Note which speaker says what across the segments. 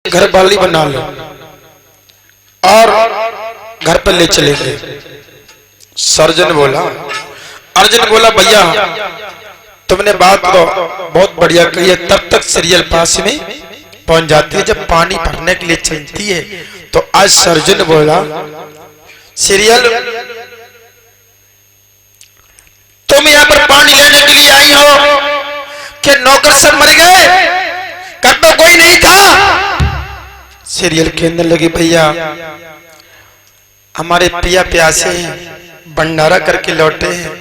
Speaker 1: घर वाली बना लो और घर पर ले चलेंगे। सर्जन बोला, अर्जुन बोला भैया तुमने बात तो बहुत बढ़िया कही है, तब तक सीरियल पास में पहुंच जाती है जब पानी भरने के लिए चलती है। तो आज सर्जन बोला सीरियल तुम यहाँ पर पानी लेने के लिए आई हो कि नौकर सब मर गए, घर पर कोई नहीं था। सीरियल कहने लगी भैया हमारे पिया प्यासे हैं, भंडारा करके लौटे हैं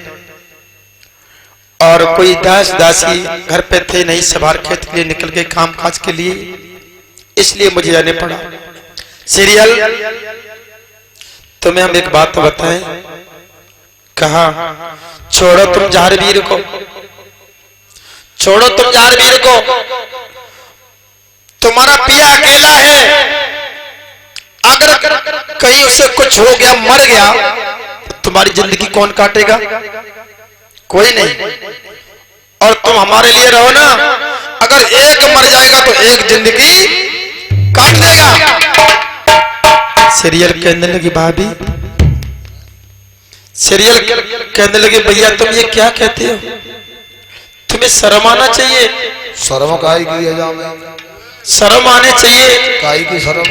Speaker 1: और कोई दास दासी घर पे थे नहीं, सवार खेत के लिए निकल गए काम काज के लिए, इसलिए मुझे आने पड़ा। सीरियल तुम्हें हम एक बात बताएं, कहा छोड़ो तुम जहारवीर को, छोड़ो तुम जहारवीर को, तुम्हारा पिया अकेला है, अगर कहीं उसे कुछ हो गया मर गया तो तुम्हारी जिंदगी कौन काटेगा? कोई नहीं। और तुम हमारे लिए रहो ना, अगर एक मर जाएगा तो एक जिंदगी काट देगा। सीरियल कहने लगी भाभी, सीरियल कहने लगे भैया तुम ये क्या कहते हो, तुम्हें शर्म आना चाहिए।
Speaker 2: शर्म काहे की है जामे,
Speaker 1: शर्म आने चाहिए।
Speaker 2: काहे की शर्म?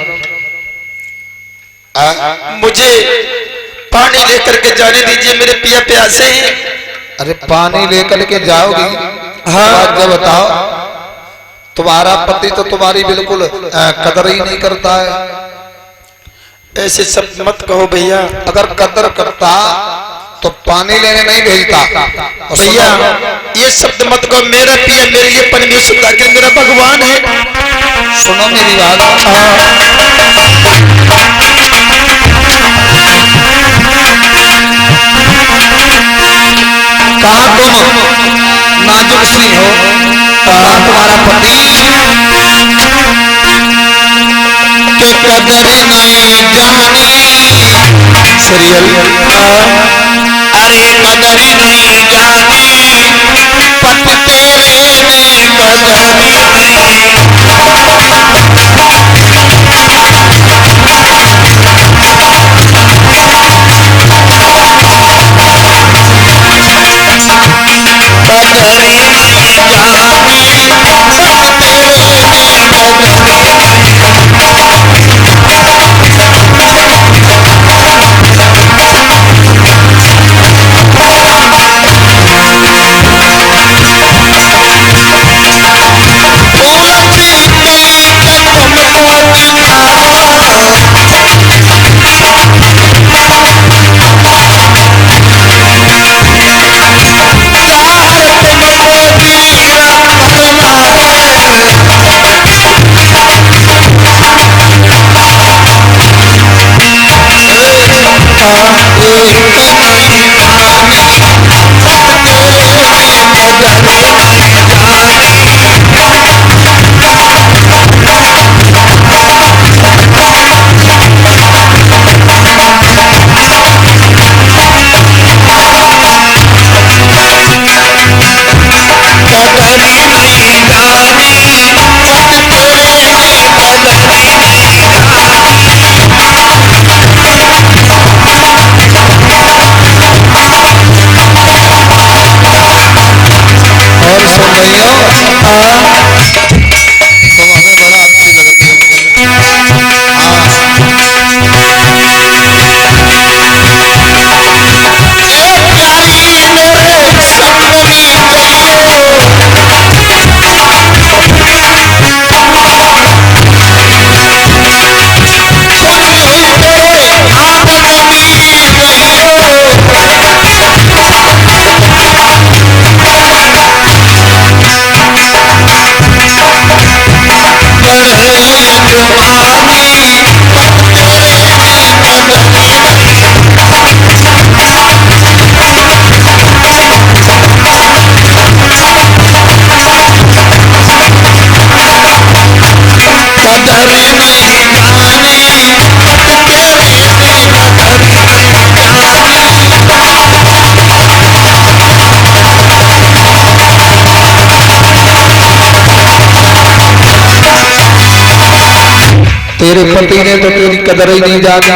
Speaker 1: मुझे पानी लेकर के जाने दीजिए, मेरे पिया प्यासे हैं।
Speaker 2: अरे पानी लेकर के जाओगी?
Speaker 1: हाँ
Speaker 2: जब बताओ, तुम्हारा पति तो तुम्हारी बिल्कुल कदर ही नहीं करता है।
Speaker 1: ऐसे शब्द मत कहो भैया,
Speaker 2: अगर कदर करता तो पानी लेने नहीं भेजता।
Speaker 1: भैया ये शब्द मत कहो, मेरा पिया मेरे लिए परमेश्वर का कि मेरा भगवान है।
Speaker 2: सुनो मेरी बात, कहा तुम नाजुक सी हो, कहा तुम्हारा पति के कदर नहीं जानी। सीरियल अरे कदर नहीं जानी, पति तेरे ने कदर तेरे पति ने तो तेरी कदर ही नहीं जानी।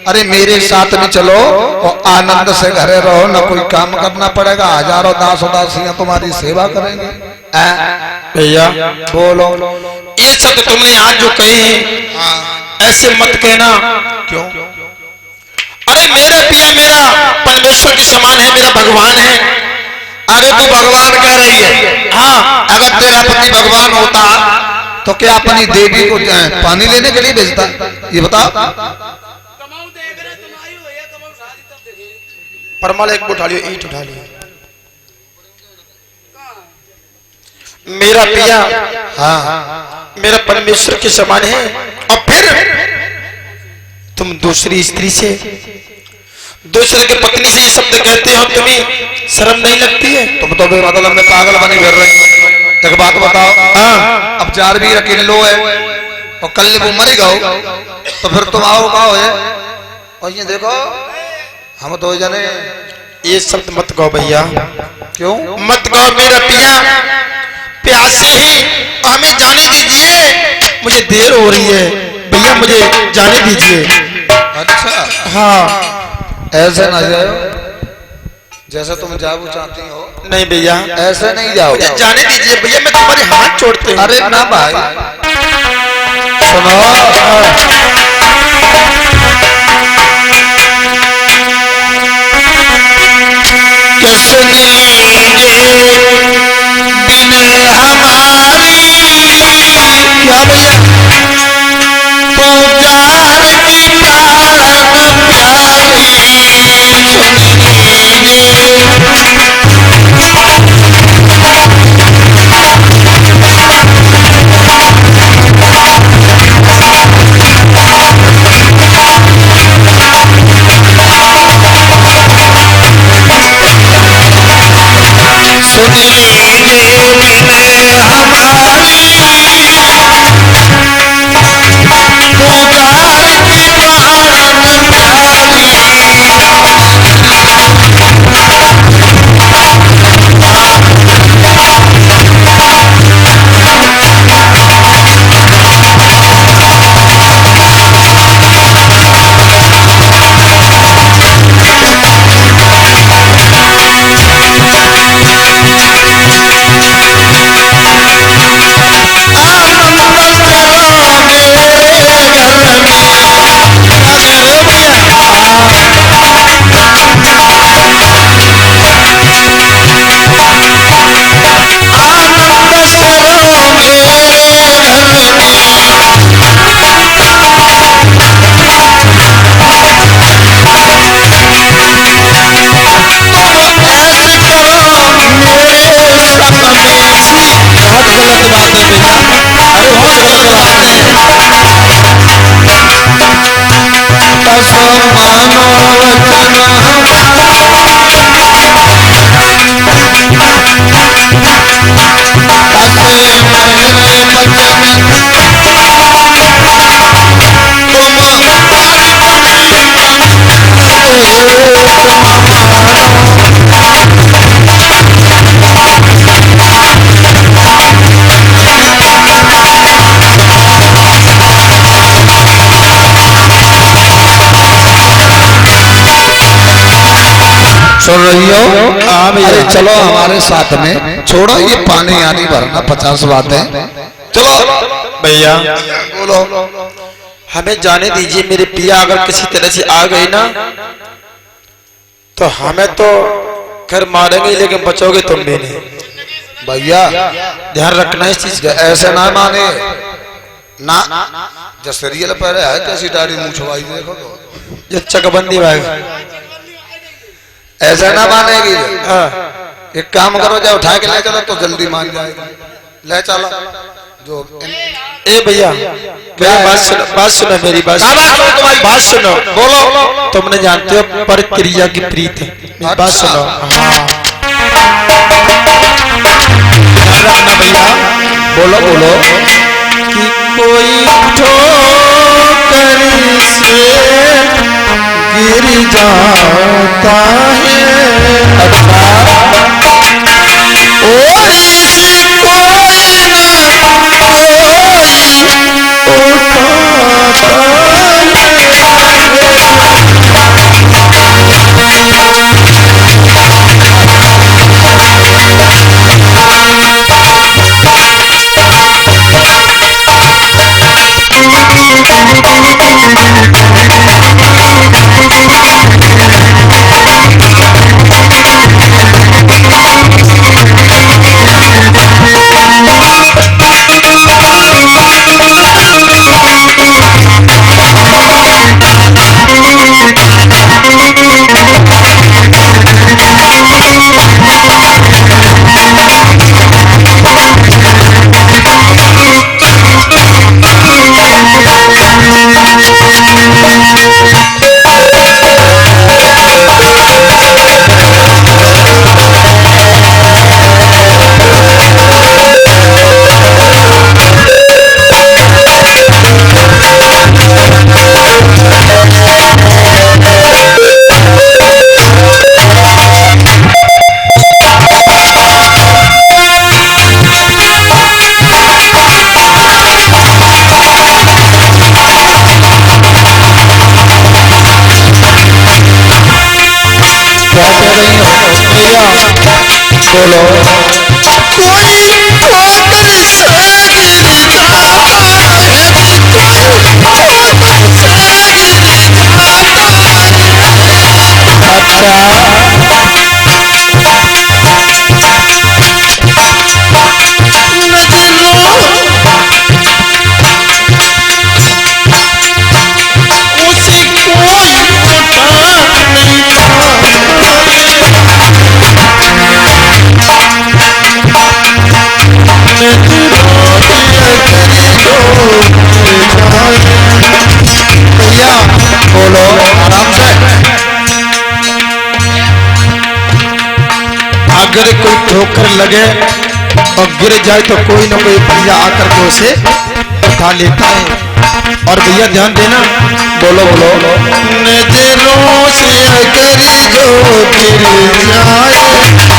Speaker 2: अरे मेरे साथ में चलो और आनंद से घरे रहो, ना कोई काम करना पड़ेगा, हजारों दास दासियां तुम्हारी सेवा करेंगे।
Speaker 1: भैया
Speaker 2: बोलो।
Speaker 1: ये शब्द तुमने आज जो कहे ऐसे मत कहना।
Speaker 2: क्यों?
Speaker 1: अरे मेरा पिया मेरा परमेश्वर के समान है, मेरा भगवान है।
Speaker 2: अरे तू भगवान कह रही है?
Speaker 1: हाँ,
Speaker 2: अगर तेरा पति भगवान होता तो क्या अपनी देवी को पानी लेने के लिए भेजता? ये बताओ।
Speaker 1: परमाल एक उठा लियो, ईंट उठा लियो। मेरा पिया
Speaker 2: हाँ,
Speaker 1: मेरा परमेश्वर के समान है, और फिर तुम दूसरी स्त्री से, दूसरे के पत्नी से ये शब्द कहते हो, तुम्हें शर्म नहीं लगती है?
Speaker 2: तुम तो मतलब में पागल बनी फिर रही हो। एक बात बताओ, हाँ, अब 4 भी किलो है और कल वो मरेगा तो फिर तुम आओ का हो, और ये देखो हम तो जने।
Speaker 1: ये शब्द मत कहो भैया।
Speaker 2: क्यों
Speaker 1: मत कहो? मेरा पिया प्यासे ही, हमें जाने दीजिए, मुझे देर हो रही है भैया, मुझे जाने दीजिए।
Speaker 2: अच्छा,
Speaker 1: हाँ,
Speaker 2: ऐसे ना जाओ जैसे तुम जाओ चाहती हो।
Speaker 1: नहीं भैया,
Speaker 2: ऐसे नहीं जाओ,
Speaker 1: मुझे जाने दीजिए भैया, मैं तुम्हारे हाथ छोड़ते हूँ।
Speaker 2: अरे ना भाई, सुनो,
Speaker 1: क्या भैया?
Speaker 2: सुन रही हो? अरे चलो हमारे साथ में, छोड़ो ये पानी आनी भरना 50 बातें, चलो
Speaker 1: भैया।
Speaker 2: बोलो।
Speaker 1: हमें जाने दीजिए, मेरे पिया अगर किसी तरह से आ गई ना तो हमें तो घर मारेंगे, लेकिन बचोगे तुम भी नहीं।
Speaker 2: भैया
Speaker 1: ध्यान रखना इस चीज का।
Speaker 2: ऐसे ना माने ना, जो सीरियल पर है कैसी दाढ़ी मुंह छुपाई देखो तो,
Speaker 1: ये चकबंदी भाग
Speaker 2: ऐसा ना मानेगी।
Speaker 1: हाँ।
Speaker 2: एक काम करो, जब उठा के ले चलो तो जल्दी मान जाएगी। ले चलो जो।
Speaker 1: ए भैया, मेरी बात सुनो, मेरी बात सुनो।
Speaker 2: बोलो।
Speaker 1: तुमने जानते हो प्रक्रिया की प्रीत है, मेरी बात सुनो। हाँ, ध्यान रखना भैया।
Speaker 2: बोलो बोलो।
Speaker 1: कि कोई ठोकर से गिर जाता है,
Speaker 2: अच्छा,
Speaker 1: और इसे कोई ना कोई उठा
Speaker 2: बोलो
Speaker 1: कोई ठोकर से गिर
Speaker 2: बोलो आराम से।
Speaker 1: अगर कोई ठोकर लगे और गिर जाए तो कोई ना कोई भैया आकर के उसे उठा लेता है। और भैया ध्यान देना,
Speaker 2: बोलो बोलो
Speaker 1: नजरों से अगर जो गिर जाए उसे कोई उठा नहीं पाता।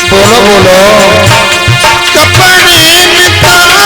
Speaker 2: बोलो बोलो
Speaker 1: कपड़े में दाग जो लगता है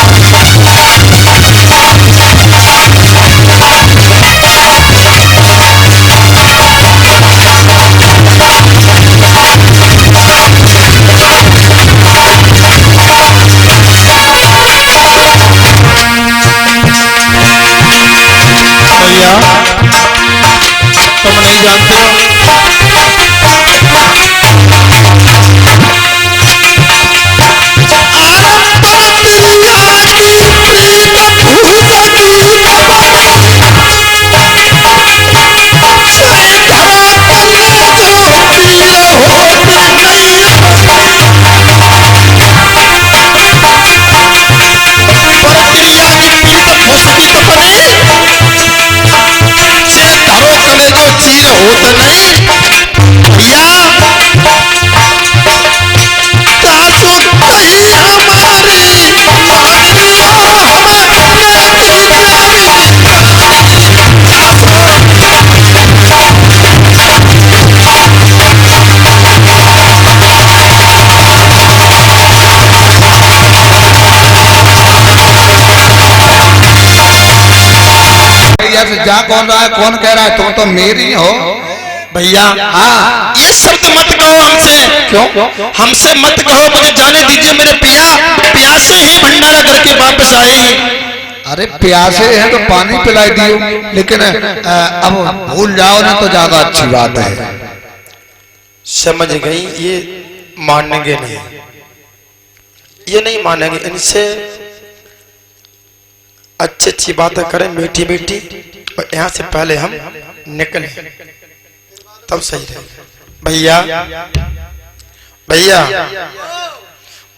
Speaker 1: वो सामने से खुल जाता है। और कुल में दाग जो लग जाए, अरे कुल में दाग जो लग जाए उसे कोई छुपा नहीं पाता है।
Speaker 2: भैया तुम नहीं जानते हो
Speaker 1: चीर होत नहीं
Speaker 2: भैया से जा कौन रहा है, कौन कह रहा है, तुम तो मेरी हो
Speaker 1: भैया।
Speaker 2: हाँ
Speaker 1: ये शब्द मत कहो हमसे।
Speaker 2: क्यों?
Speaker 1: हमसे मत कहो, मुझे जाने दीजिए। मेरे पिया प्यासे हैं, भंडारा करके वापस आए हैं।
Speaker 2: अरे प्यासे हैं तो पानी पिलाई दियो, लेकिन अब भूल जाओ ना तो ज्यादा अच्छी बात है।
Speaker 1: समझ गई? ये मानेंगे नहीं, ये नहीं मानेंगे। इनसे अच्छी अच्छी बातें करें, मीठी मीठी, और यहाँ से पहले हम निकले तब सही रहेगा। भैया भैया,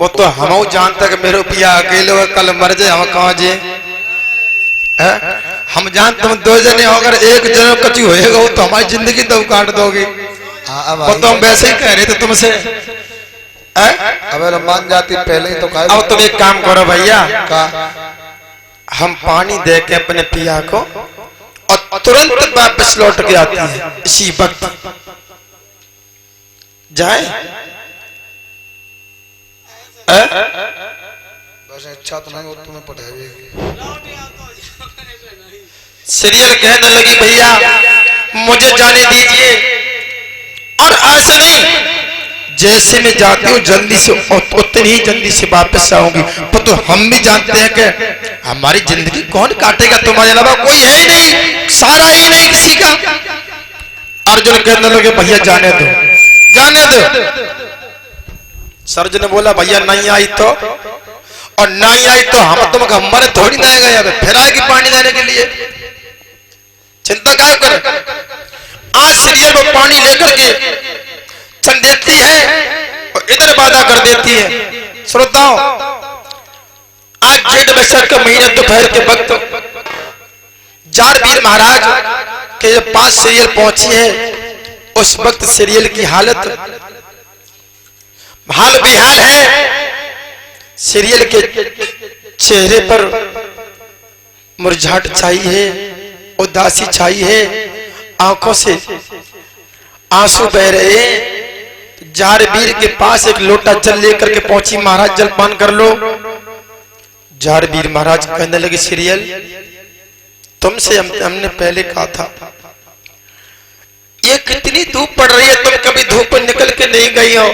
Speaker 1: वो तो हम जानते कि मेरे पिया अकेले कल मर जाए, हम कहा जे हम जानते तुम दो जने हो, अगर एक जन कचू होएगा वो तो हमारी जिंदगी तो काट दोगे। वो तो हम वैसे ही कह रहे थे तुमसे।
Speaker 2: अब मान जाती पहले ही तो कहा।
Speaker 1: अब तुम एक काम करो भैया,
Speaker 2: का
Speaker 1: हम पानी दे के अपने पिया को और तुरंत वापस लौट के आती है इसी वक्त। जाए?
Speaker 2: वैसे इच्छा तो नहीं हो तुम्हें पढ़ाएगी।
Speaker 1: सीरियल कहने लगी भैया मुझे जाने दीजिए, और ऐसे नहीं, जैसे मैं जाती हूँ जल्दी से उतनी ही जल्दी से वापस आऊंगी। तो हम भी जानते हैं कि हमारी जिंदगी कौन काटेगा, तुम्हारे अलावा कोई है ही नहीं, सारा ही नहीं किसी का। अर्जुन कहने लगे भैया जाने दो, जाने दो। सर्ज ने बोला भैया नहीं आई तो, और नहीं आई तो हम तुम हमारे थोड़ी ना गए, फिर आएगी पानी देने के लिए, चिंता क्या करे। आज सीरियल में पानी लेकर के चल देती है और इधर वादा कर देती है। श्रोताओं, आज जेठ बैसाख का महीना दोपहर के वक्त जारवीर महाराज के पास सीरियल पहुंची है, उस वक्त सीरियल की हालत हाल बेहाल है। सीरियल के चेहरे पर मुरझाहट छाई है, उदासी छाई है, आंखों से आंसू बह रहे हैं। जारवीर के पास एक लोटा जल लेकर के पहुंची, महाराज जलपान कर लो। जारवीर महाराज कहने लगे सीरियल तुमसे हमने पहले कहा था, ये कितनी धूप पड़ रही है, तुम कभी धूप निकल के नहीं गई हो,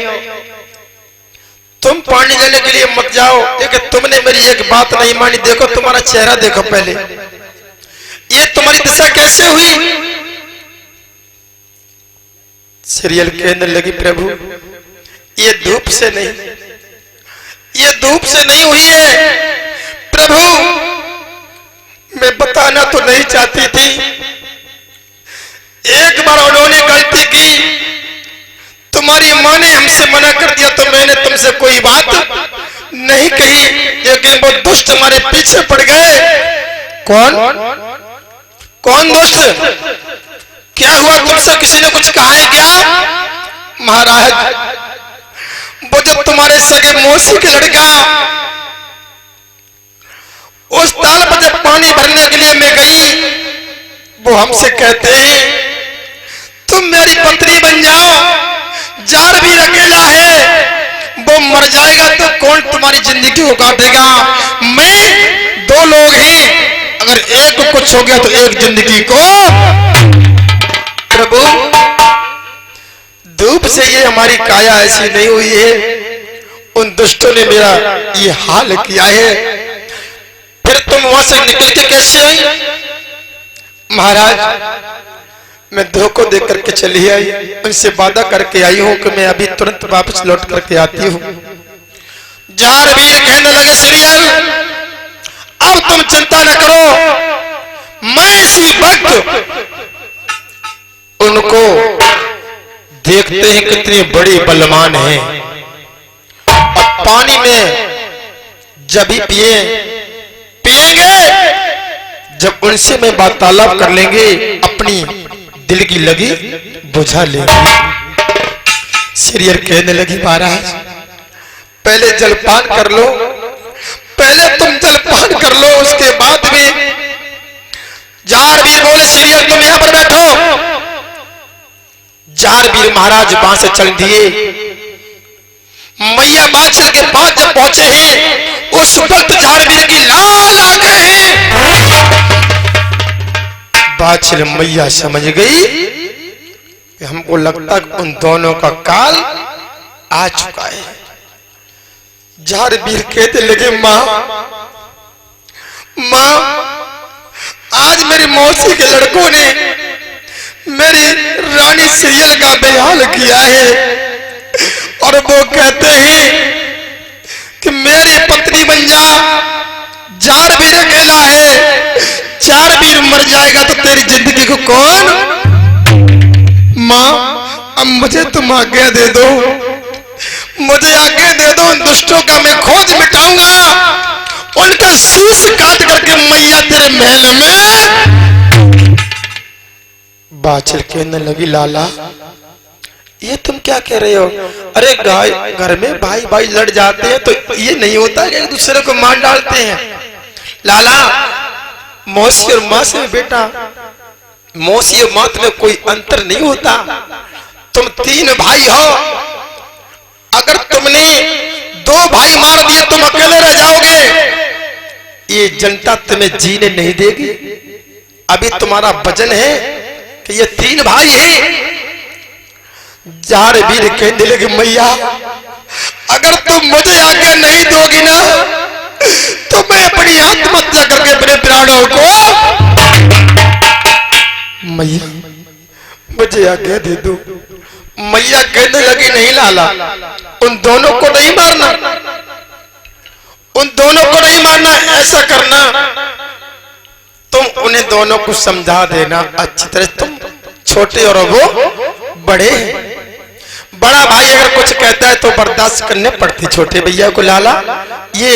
Speaker 1: तुम पानी लेने के लिए मत जाओ। लेकिन तुमने मेरी एक बात नहीं मानी। देखो तुम्हारा चेहरा देखो पहले, ये तुम्हारी दशा कैसे हुई। सीरियल कहने लगी प्रभु ये धूप से नहीं, ये धूप से नहीं हुई है प्रभु, मैं बताना तो नहीं चाहती थी, एक बार उन्होंने गलती की, तुम्हारी माँ ने हमसे मना कर दिया तो मैंने तुमसे कोई बात नहीं कही, लेकिन वो दुष्ट हमारे पीछे पड़ गए। कौन कौन दुष्ट? क्या हुआ तुमसे, किसी ने कुछ कहा है क्या? महाराज वो जब तुम्हारे सगे मौसी के लड़का उस ताल पर जब पानी भरने के लिए मैं गई, वो हमसे कहते हैं तुम मेरी पत्नी बन जाओ, जारवीर अकेला है, वो मर जाएगा तो कौन तुम्हारी जिंदगी को काटेगा। मैं दो लोग हैं, अगर एक को कुछ हो गया तो एक जिंदगी को। प्रभु धूप से ये हमारी काया ऐसी नहीं हुई है, उन दुष्टों ने मेरा ये हाल किया है, फिर तुम वहां से निकल के कैसे आई? महाराज मैं धोखो दे करके चली आई, उनसे वादा करके आई हूं कि मैं अभी तुरंत वापस लौट करके आती हूँ। जारवीर कहने लगे सीरियल अब तुम चिंता न करो, मैं इसी वक्त उनको देखते हैं कितने बड़े बलवान हैं, और पानी में जब भी पिएंगे जब उनसे मैं वार्तालाप कर लेंगे, अपनी दिल की लगी बुझा लेंगे। सीरियल कहने लगी महाराज पहले जलपान कर लो, पहले तुम जलपान कर लो, उसके बाद में। जारवीर बोले सीरियल तुम यहां पर बैठो। जारवीर महाराज वहां से चल दिए। मैया बाछल के पास जब पहुंचे हैं, उस वक्त जारवीर की लाल आंखें हैं। बाछल मैया समझ गई कि हमको लगता है उन दोनों का काल आ चुका है। जारवीर कहते लगे माँ माँ, आज मेरी मौसी के लड़कों ने मेरी रानी सीरियल का बेहाल किया है और वो कहते हैं कि मेरी पत्नी बन जा। जारवीर अकेला है, जारवीर मर जाएगा तो तेरी जिंदगी को कौन। माँ अब मुझे तुम आज्ञा दे दो, मुझे आज्ञा दे दो, उन दुष्टों का मैं खोज मिटाऊंगा, उनका शीश काट करके मैया तेरे महल में। बाछल कहने लगी लाला ये तुम क्या कह रहे हो? अरे गाय घर में भाई भाई लड़ जाते हैं तो ये नहीं होता कि एक दूसरे को मार डालते हैं। लाला मौसी और माँ से बेटा, मौसी और मात में कोई अंतर नहीं होता। तुम तीन भाई हो, अगर तुमने दो भाई मार दिए तुम अकेले रह जाओगे, ये जनता तुम्हें जीने नहीं देगी। अभी तुम्हारा वजन है कि ये तीन भाई हैं। जारवीर कहने लगे मैया अगर तुम मुझे आज्ञा नहीं दोगी ना तो मैं अपनी आत्महत्या करके अपने प्राणों को। मैया मुझे आज्ञा दे दो। मैया कहने लगी नहीं लाला, उन दोनों को नहीं मारना, उन दोनों को नहीं मारना। ऐसा करना तुम उन्हें दोनों को समझा देना अच्छी तरह। तुम छोटे और वो बड़े हैं, बड़ा भाई अगर कुछ कहता है तो बर्दाश्त करने पड़ती छोटे भैया को। लाला ये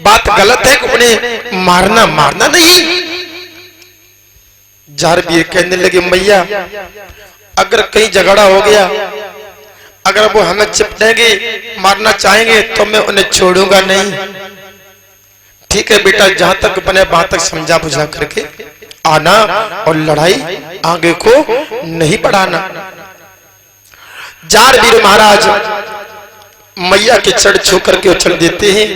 Speaker 1: बात गलत है कि उन्हें मारना मारना नहीं। जारवीर कहने लगे मैया अगर कहीं झगड़ा हो गया, अगर वो हमें चिपटेंगे मारना चाहेंगे तो मैं उन्हें छोड़ूंगा नहीं। ठीक है बेटा, जहां तक बने वहां तक समझा बुझा करके आना और लड़ाई आगे को नहीं बढ़ाना। जारवीर महाराज मैया के चढ़ छू करके उछल देते हैं।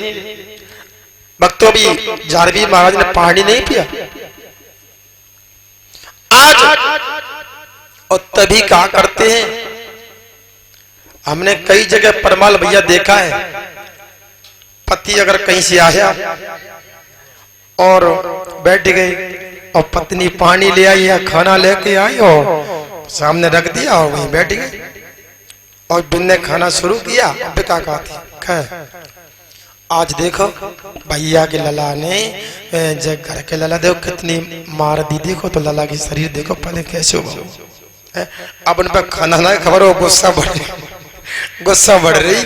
Speaker 1: भक्तों भी जारवीर महाराज ने पानी नहीं पिया आज, और तभी कहा करते हैं, हमने कई जगह परमाल भैया देखा है, पति अगर कहीं से आया और बैठ गए और पत्नी पानी ले आई या खाना लेके आई और सामने रख दिया और वहीं बैठ गई और बिन्ने खाना शुरू किया। क्या कहती आज देखो भैया के लला ने घर के लला देखो कितनी मार दी, देखो तो लला की शरीर देखो पहले कैसे हुआ। अब उन पर खाना ना खबर हो, गुस्सा बढ़ रही।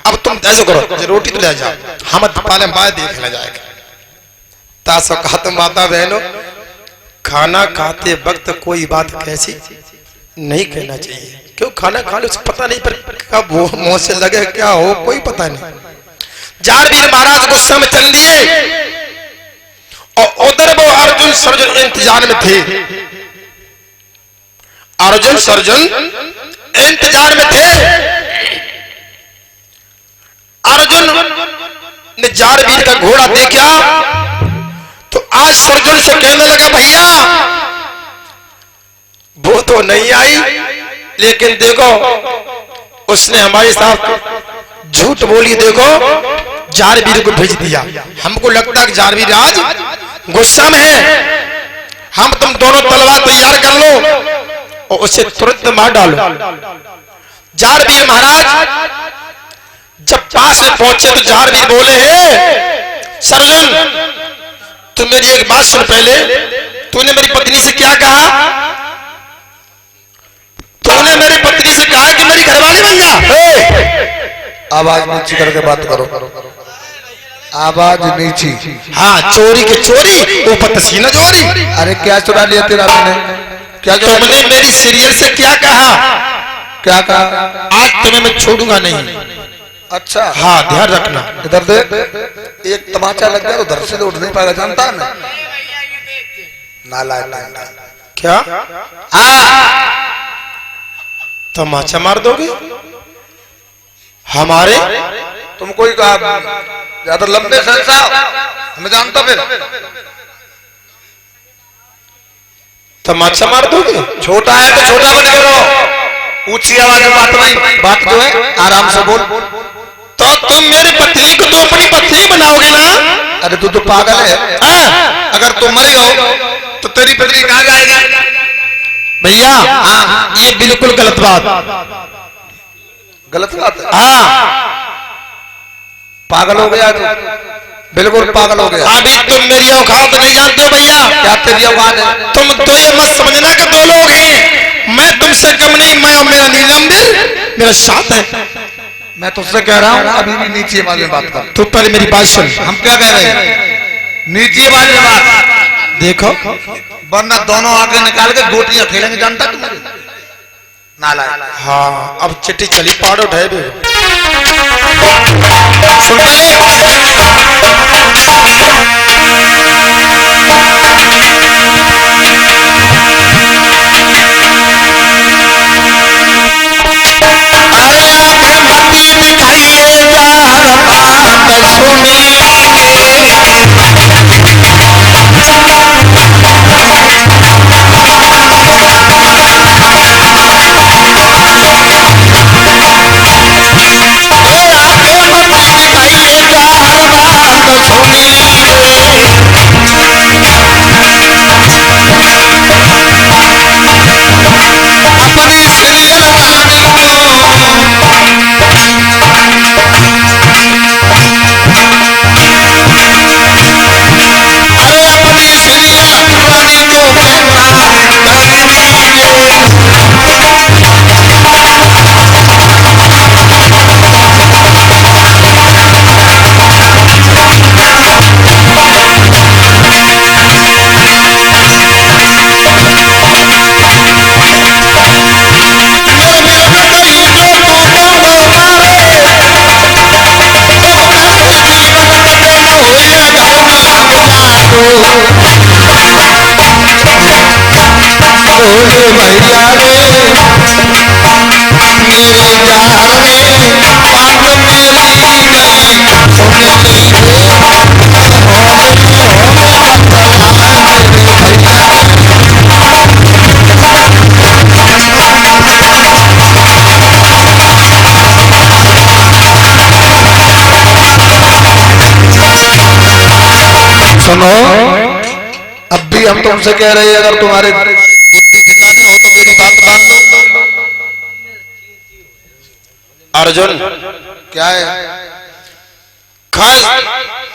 Speaker 1: अब तुम ऐसे करो रोटी तो ले जाओ, हम पहले बाय देखने जाएगा। तासो कहा तुम माता बहनों खाना खाते वक्त कोई बात कैसी नहीं कहना चाहिए, क्यों खाना खा लो पता नहीं पर कब वो मुंह से लगे क्या हो कोई पता नहीं। जारवीर महाराज गुस्सा में चल दिए और उधर वो अर्जुन सर्जन इंतजार में थे। अर्जुन सर्जन इंतजार में थे। अर्जुन ने जारवीर का घोड़ा देखा तो आज सर्जन से कहने लगा भैया वो तो नहीं आई, लेकिन देखो उसने हमारे साथ झूठ बोली, देखो जारवीर को भेज दिया। हमको लगता है कि जारवीर आज गुस्सा में है, हम तुम दोनों तलवार तैयार कर लो और उसे तुरंत मार डालो। जारवीर महाराज जब पास में पहुंचे तो जारवीर बोले हैं सर्जन तुम मेरी एक बात सुन, पहले तूने मेरी पत्नी से क्या कहा? तूने मेरी पत्नी से कहा कि मेरी घरवाली बन जा।
Speaker 2: आवाज नीची करके बात करो, आवाज नीची।
Speaker 1: हाँ चोरी के चोरी ऊपर तसीना चोरी।
Speaker 2: अरे क्या चुरा लिया तेरा मैंने? क्या
Speaker 1: तुमने मेरी सीरियल से क्या कहा?
Speaker 2: क्या कहा?
Speaker 1: आज तुम्हें मैं छोड़ूंगा नहीं।
Speaker 2: अच्छा
Speaker 1: हाँ ध्यान रखना।
Speaker 2: इधर दे, एक तमाचा लग गया उधर से तो उठ नहीं पाएगा, जानता है ना? नालायक
Speaker 1: क्या तमाचा मार दोगे हमारे?
Speaker 2: तुम कोई कहा ज्यादा लंबे संसार हमें जानता फिर
Speaker 1: तमाचा मार दोगे?
Speaker 2: छोटा है तो छोटा बन के रहो, ऊंची आवाज में बात नहीं, बात जो है आराम से बोल।
Speaker 1: तो तुम मेरी पत्नी को तो अपनी पत्नी बनाओगे ना?
Speaker 2: अरे तू तो पागल है। अगर तुम मर जाओ तो तेरी पत्नी कहाँ जाएगी?
Speaker 1: भैया ये बिल्कुल गलत बात।
Speaker 2: गलत बात है?
Speaker 1: हाँ
Speaker 2: पागल हो गया तू, बिल्कुल पागल हो गया।
Speaker 1: अभी तुम मेरी औकात नहीं जानते हो भैया।
Speaker 2: क्या तेरी औकात है?
Speaker 1: तुम तो ये मत समझना कि दो लोग हैं, मैं तुमसे कम नहीं, मैं और मेरा नीलंबर मेरा साथ है।
Speaker 2: मैं तुझसे कह रहा हूँ अभी भी नीचे आवाज में बात कर।
Speaker 1: तू पहले मेरी बात सुन।
Speaker 2: हम क्या कह रहे हैं? नीचे आवाज में बात।
Speaker 1: देखो
Speaker 2: वरना दोनों आगे निकाल के गोटियां खेलेंगे, जानता तू मुझे? नालायक।
Speaker 1: हाँ अब चिट्ठी चली पाड़ उठाए भी सुन ले। भैया रे मेरे जान में पाप मेरी
Speaker 2: सुनो, अब भी हम तुमसे कह रहे हैं अगर तुम्हारे बुद्धि ठिकाने हो तो मेरी बात मान लो।
Speaker 1: अर्जुन
Speaker 2: क्या है?
Speaker 1: खाल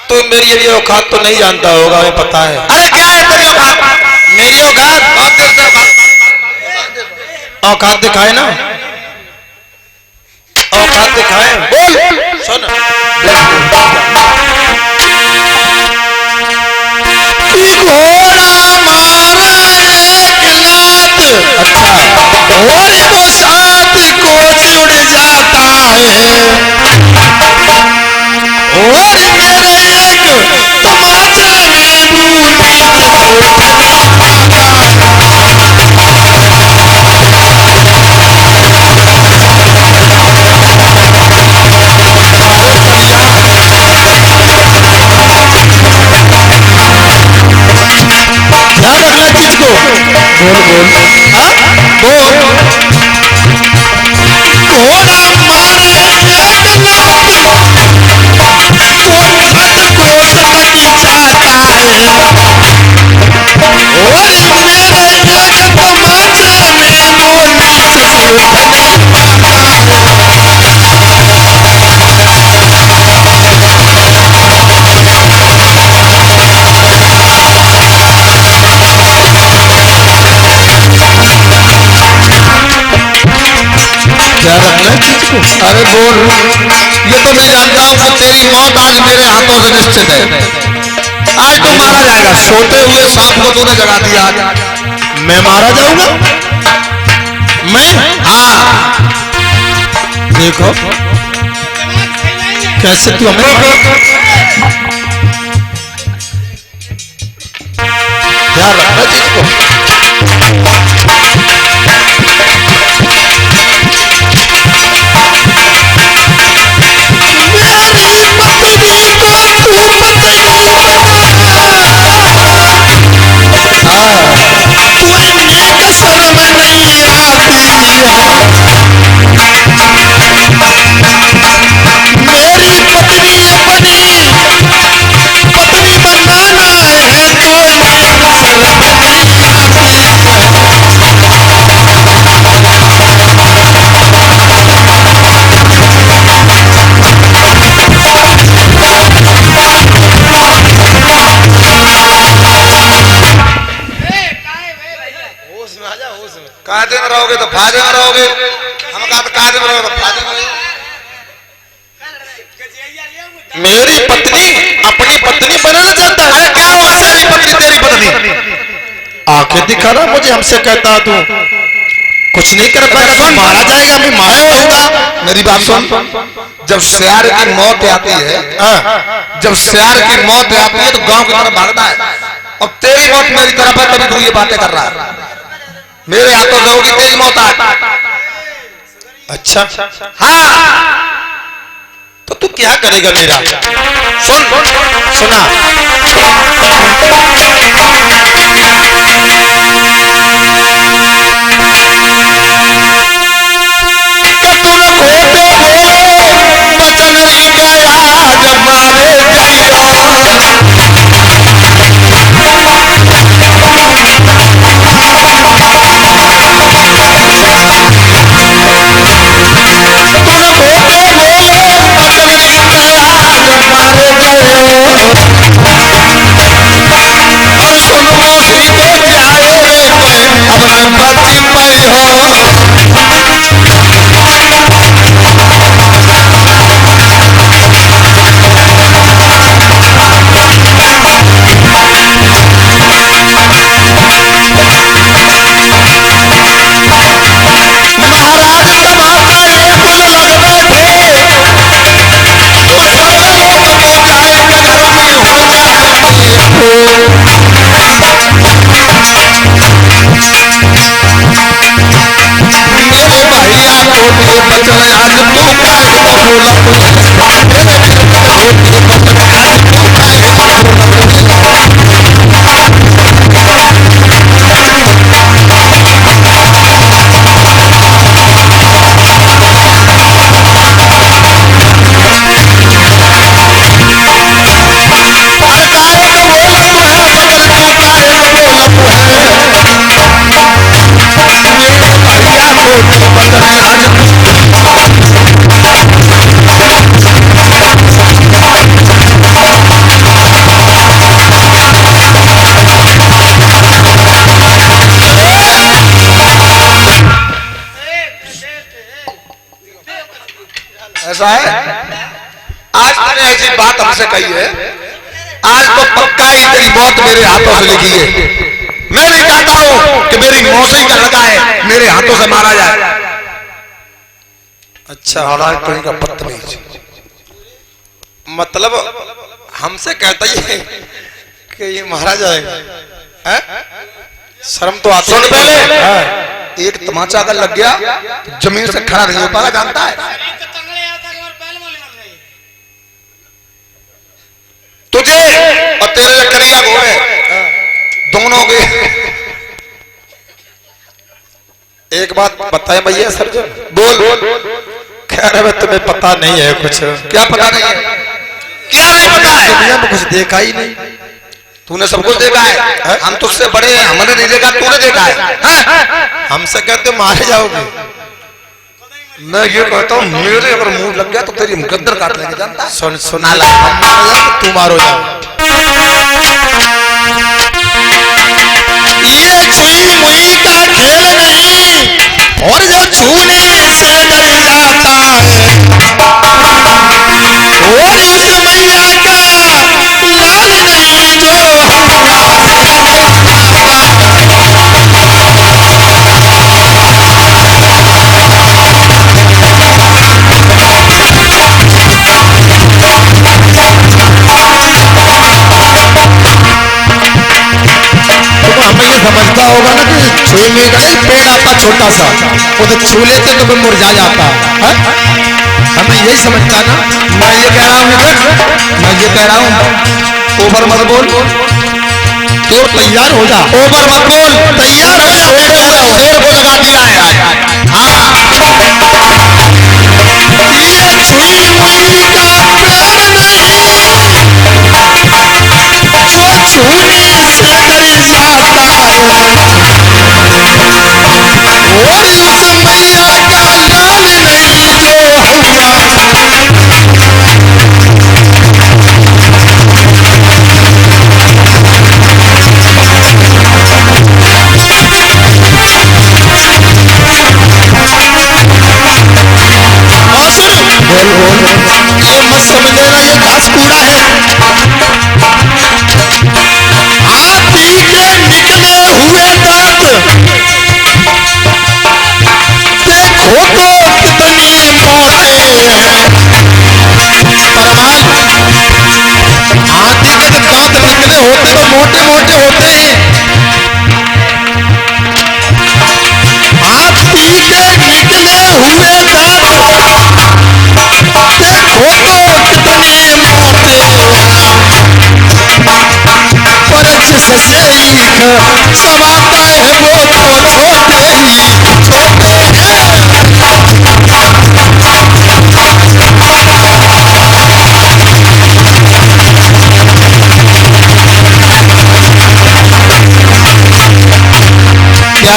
Speaker 1: तू मेरी ये औकात तो नहीं जानता होगा, हमें पता है।
Speaker 2: अरे क्या है तेरी औकात?
Speaker 1: मेरी औकात औकात दिखाए ना, औकात दिखाए। बोल सुन। घोड़ा मारे किलात और वो साथ को जुड़ जाता है और मेरे एक तमाचे में ध्यान रखना चीज को।
Speaker 2: बोल बोल।
Speaker 1: हाँ बोल। घोड़ा मारे एक लात वो छत को चमक जाता है और मेरे एक तमाचे में वो नीच से धन
Speaker 2: ध्यान रखना चीज को। अरे बोल। ये तो मैं जानता हूँ कि तेरी मौत आज मेरे हाथों से निश्चित है। आज तो मारा जाएगा। सोते हुए सांप को तूने जगा दिया आज।
Speaker 1: मैं मारा जाऊंगा? मैं?
Speaker 2: हाँ
Speaker 1: देखो कैसे तू हमें
Speaker 2: ध्यान रखना चीज को।
Speaker 1: तू
Speaker 2: कायदे में रहोगे तो फायदे में रहोगे, हम कहा तो कायदे में रहोगे तो फायदे में रहोगे।
Speaker 1: मेरी पत्नी अपनी पत्नी बनना चाहता है।
Speaker 2: क्या हुआ तेरी पत्नी तेरी पत्नी?
Speaker 1: आंखें दिखा रहा मुझे, हमसे कहता तू कुछ नहीं कर पाएगा, तू मारा जाएगा, मैं मारा होगा।
Speaker 2: मेरी बात सुन, जब सियार की मौत आती है, जब सियार की मौत आती है तो गांव की तरफ भागता है, और तेरी मौत मेरी तरफ है, तभी तू ये बातें कर रहा है। मेरे हाथों से होगी तेरी मौत आज।
Speaker 1: अच्छा
Speaker 2: हाँ,
Speaker 1: तो तू क्या करेगा मेरा? सुन सुना,
Speaker 2: ऐसा है। आज तूने ऐसी बात हमसे कही है, आज तो पक्का ही तेरी मौत मेरे हाथों से लिखी है। मैं नहीं चाहता हूं कि मेरी मौसी का लड़का है मेरे हाथों से मारा जाए।
Speaker 1: अच्छा
Speaker 2: हालांकि कहीं का पत्त नहीं,
Speaker 1: मतलब हमसे कहता ही है कि ये मारा जाएगा, हैं? शर्म तो आती
Speaker 2: सुन
Speaker 1: नहीं।
Speaker 2: पहले,
Speaker 1: हाँ।
Speaker 2: एक तमाचा अगर लग गया तो जमीन से खड़ा नहीं हो पाएगा, जानता है तुझे और तेरे जो करिया घोड़े दोनों के।
Speaker 1: एक बात बताए भैया सर्जन,
Speaker 2: बोल।
Speaker 1: खैर है तुम्हें पता नहीं है कुछ?
Speaker 2: क्या पता नहीं है? क्या नहीं पता है?
Speaker 1: दुनिया में कुछ देखा ही नहीं।
Speaker 2: तूने सब कुछ देखा है, हम तुझसे बड़े हैं, हमने नहीं देखा, तूने देखा है।
Speaker 1: हमसे कहते मारे जाओगे।
Speaker 2: मैं ये कहता हूँ मेरे अगर मुंह लग गया तो तेरी मुकद्दर काट लेंगे, जानता है?
Speaker 1: सुन सुना ला, हम मारो जाओ, तू मारो जाओ। ये छुई मुई का खेल नहीं, और जो छूने से डर जाता है, और उस मैया का लाल नहीं जो हमें ये समझता होगा ना कि छुई मुई का नहीं, पेड़ आता छोटा सा, वो तो छू लेते तो मुरझा जाता है। हमें यही समझता ना।
Speaker 2: मैं ये कह रहा हूँ, मैं ये कह रहा हूँ, ओवर मत बोल,
Speaker 1: तो तैयार हो जा।
Speaker 2: ओवर मत बोल,
Speaker 1: तैयार हो जा।
Speaker 2: शेर को लगा दिया है आज। हाँ,
Speaker 1: ये छुई मुई का प्यार नहीं, जो छूने से डर जाता है, और उस मैया का लाल नहीं जो हुआ।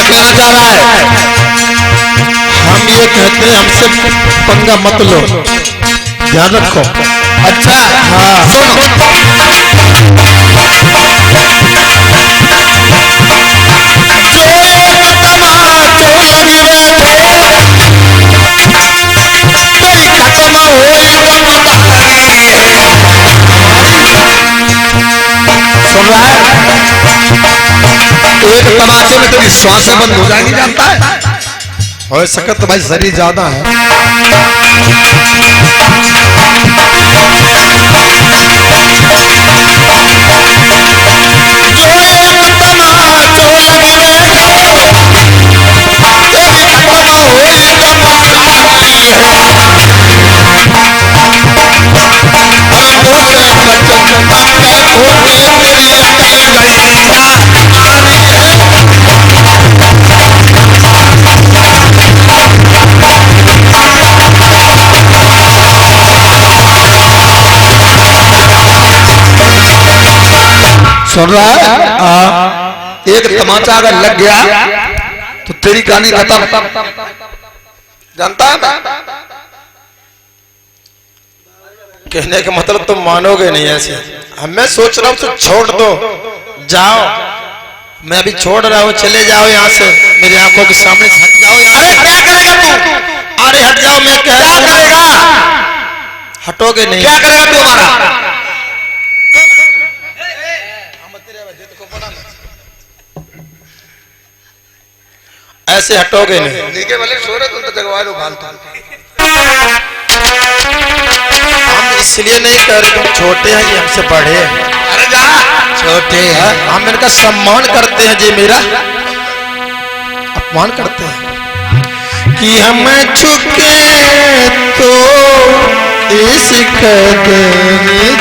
Speaker 2: कहना चाह रहा है?
Speaker 1: हम ये कहते हैं हमसे पंगा मत लो, ध्यान रखो।
Speaker 2: अच्छा
Speaker 1: हाँ
Speaker 2: सुनो, सुन रहा है? एक तमाचे में तेरी श्वासें बंद हो जाएंगी, जानता है?
Speaker 1: हो सके तो भाई शरीर ज्यादा है।
Speaker 2: सुन रहा है? एक तमाचा अगर लग गया तो तेरी कहानी खत्म, जानता है?
Speaker 1: कहने का मतलब तुम मानोगे नहीं ऐसे। मैं सोच रहा हूँ तो छोड़ दो, जाओ। मैं अभी छोड़ रहा हूँ, चले जाओ यहाँ से, मेरी आंखों के सामने से हट जाओ यहाँ।
Speaker 2: अरे क्या करेगा तू?
Speaker 1: अरे हट जाओ, मैं कह
Speaker 2: क्या करेगा?
Speaker 1: हटोगे नहीं।
Speaker 2: क्या करेगा तू हमारा?
Speaker 1: ऐसे हटोगे नहीं।
Speaker 2: नीचे वाले सो रहे, तुम तो जगवा लो फालतू।
Speaker 1: हम इसलिए नहीं कर रहे, तुम छोटे हैं जी, हमसे बड़े हैं।
Speaker 2: अरे जा, छोटे हैं।
Speaker 1: हम इनका सम्मान करते हैं जी, मेरा अपमान करते हैं कि हम झुके तो इस कदर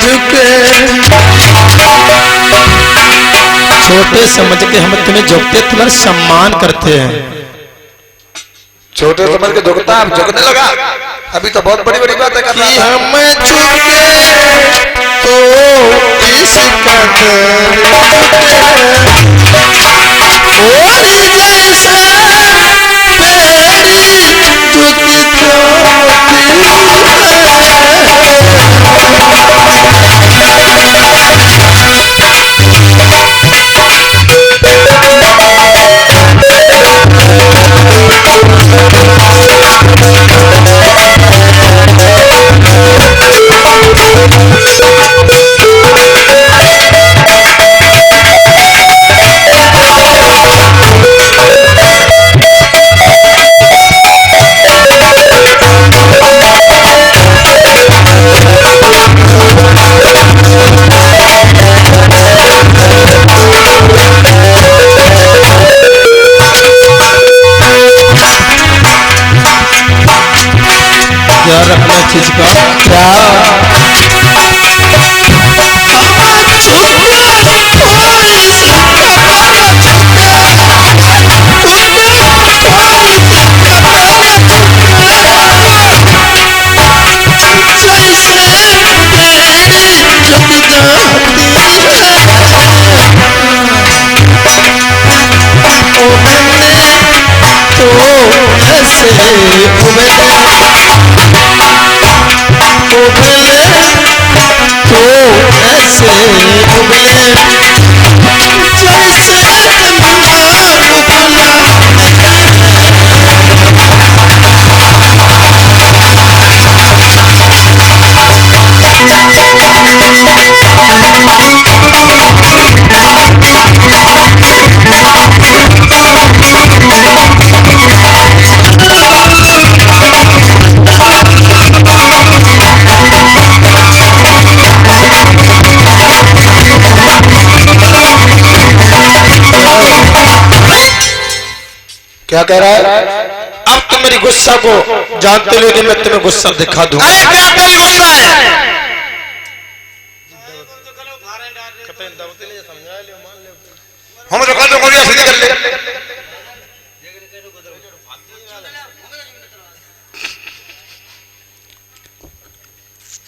Speaker 1: झुके। छोटे समझ के हम तुम्हें झुकते, तुम्हारा सम्मान करते हैं।
Speaker 2: छोटे समझ के झुकता, अब झुकने लगा। अभी तो बहुत बड़ी बड़ी बातें कर रहा
Speaker 1: कि
Speaker 2: था।
Speaker 1: हम झुके तो इस कदर और जैसे मेरी झुकी रखना चीज का क्या
Speaker 2: क्या कह रहा है?
Speaker 1: अब तुम मेरी गुस्सा को जानते हो कि मैं तुम्हें गुस्सा दिखा दूं।
Speaker 2: अरे क्या तेरी गुस्सा है? हम जो कर दिया सीधी कर ले।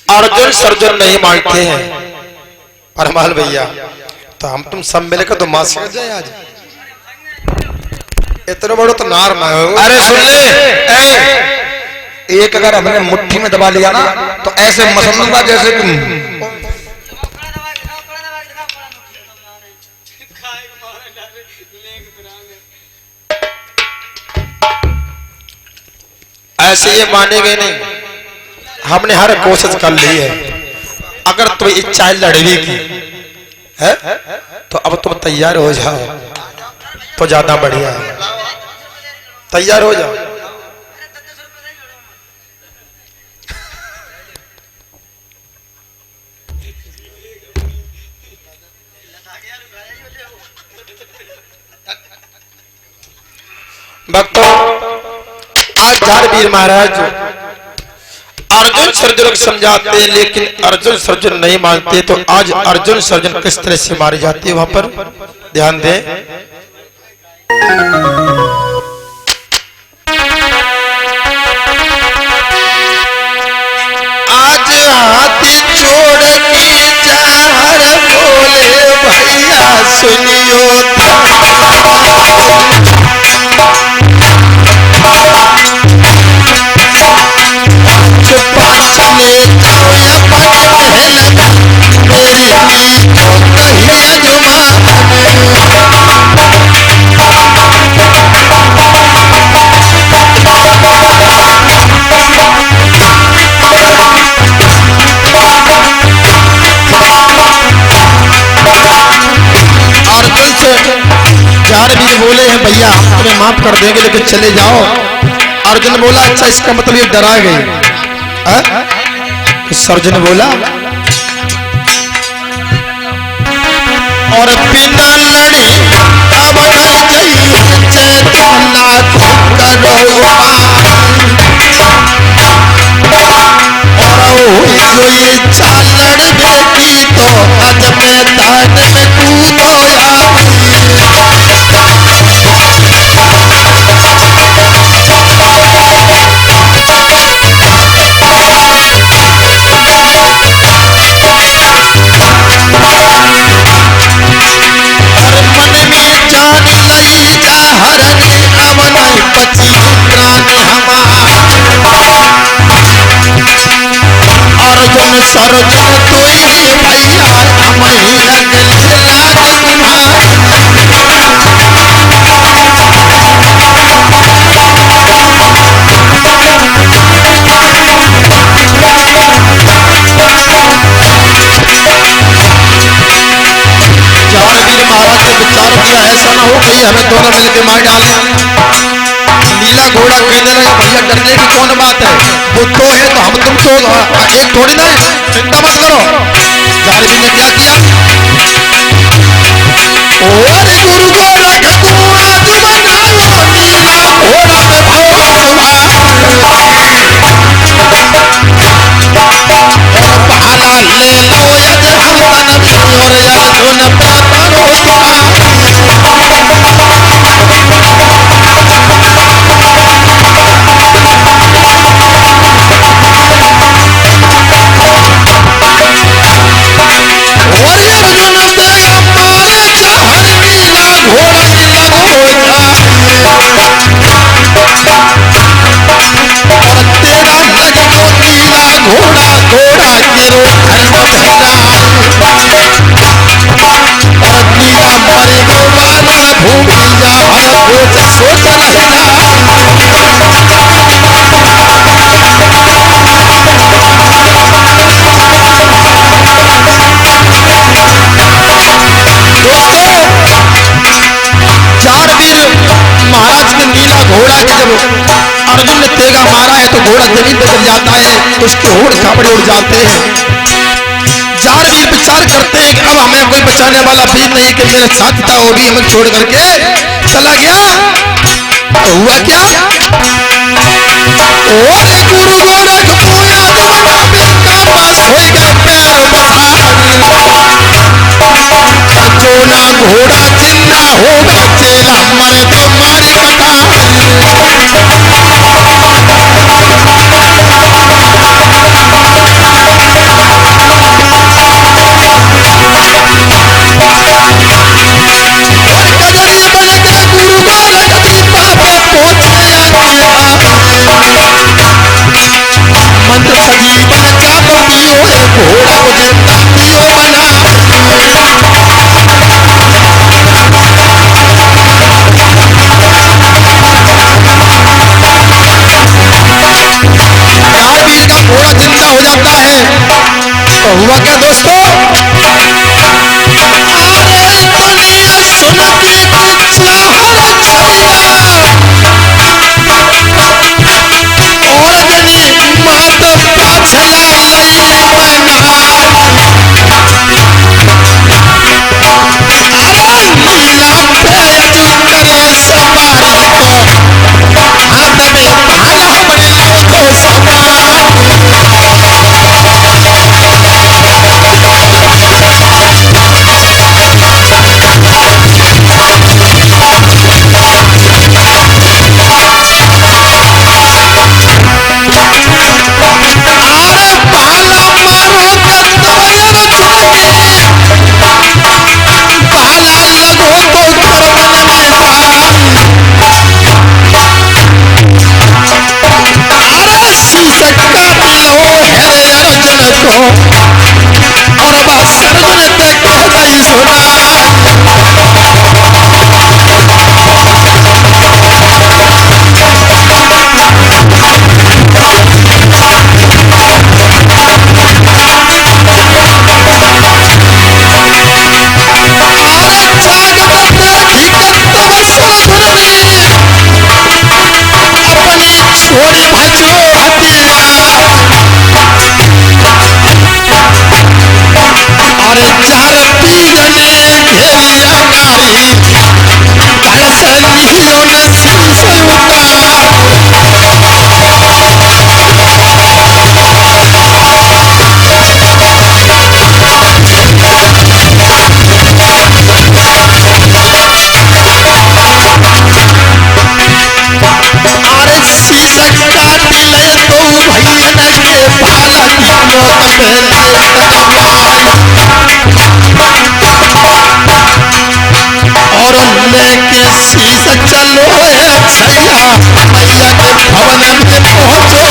Speaker 1: अर्जुन सर्जुन नहीं मानते हैं परमाल भैया, तो हम तुम सब मिलकर तो मां से जाए आज। इतना बड़ो तो नार ना हो।
Speaker 2: अरे सुन ले, एक अगर हमने मुट्ठी में दबा लिया ना तो ऐसे मसलूंगा जैसे तुम।
Speaker 1: ऐसे ये मानेंगे नहीं, हमने हर कोशिश कर ली है। अगर तुम इच्छा है लड़ने की है तो अब तुम तैयार हो जाओ तो ज्यादा बढ़िया है। तैयार हो जाओ। भक्तों, आज झारवीर महाराज अर्जुन सर्जुन को समझाते हैं, लेकिन अर्जुन सर्जुन नहीं मानते। तो आज अर्जुन सर्जुन किस तरह से मारे जाते हैं वहां पर ध्यान दें। आज हाथी छोड़ की चार बोले भैया सुनियो झारवीर बोले हैं भैया हम तुम्हें माफ कर देंगे लेकिन चले जाओ। अर्जुन बोला अच्छा इसका मतलब ये डरा गई। तो सर्जुन बोला और बिना लड़ी अब नहीं गई चेतना करो और जो इच्छा लड़ने की तो आज मैदान में कूदो अर्जुन सर्जुन तू ही भैया हम ही अगले लाल झारवीर महाराज ने विचार किया ऐसा ना हो कहीं हमें दोनों मिलकर मार डालें। नीला घोड़ा कहने लगा भैया डरने की कौन बात है, वो तो है तो हम तुम तो एक थोड़ी ना, चिंता मत करो। झारवीर ने क्या किया, और गुरु गोरख तू आज बनाओ नीला घोड़ा पे भाव और बहाना ले लो यद हम तन और अर्जुन पापरो अर्जुन ने तेगा मारा है तो घोड़ा जमीन पर गिर जाता है, उसके होड़ खाबड़े उड़ जाते हैं। झारवीर विचार करते हैं कि अब हमें कोई बचाने वाला भी नहीं कि मेरे साथ था वो भी हमें छोड़ करके चला गया। तो हुआ क्या, और गुरु गोरख पूया का पास होएगा पैर जो ना घोड़ा जिंदा होगा चेला मरे तो मारी पटा गुरु गोरख सैया मैया के भवन में पहुंचो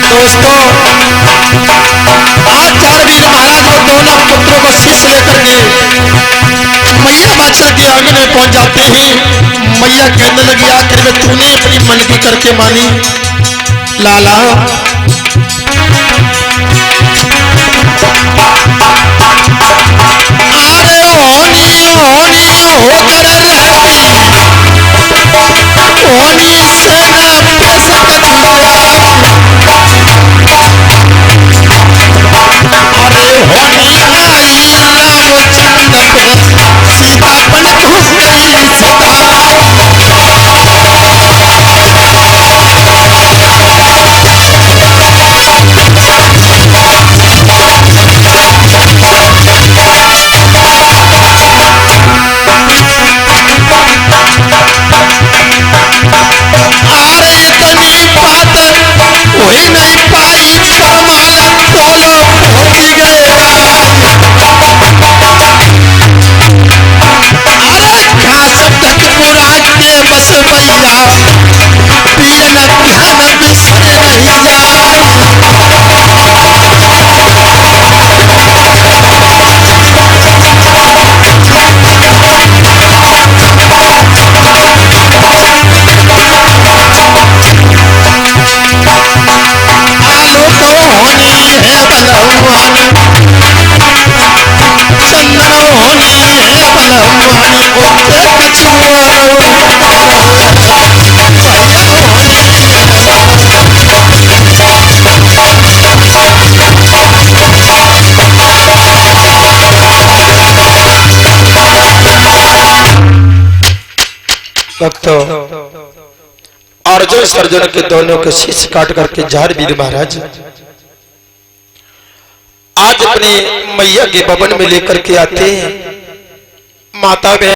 Speaker 1: दोस्तों, आज चारवीर महाराज वो दोनों पुत्रों को शीश लेकर के मैया बादशाह के आंगन में पहुंच जाते हैं। मैया कहने लगी आखिर में तूने अपनी मन की करके मानी लाला। अरे होनी होनी होकर होनी से ना सकती भक्तों, अर्जुन सर्जुन के दोनों के शीश काट करके झारवीर महाराज आज अपने मैया के भवन में लेकर के आते हैं। माता बहन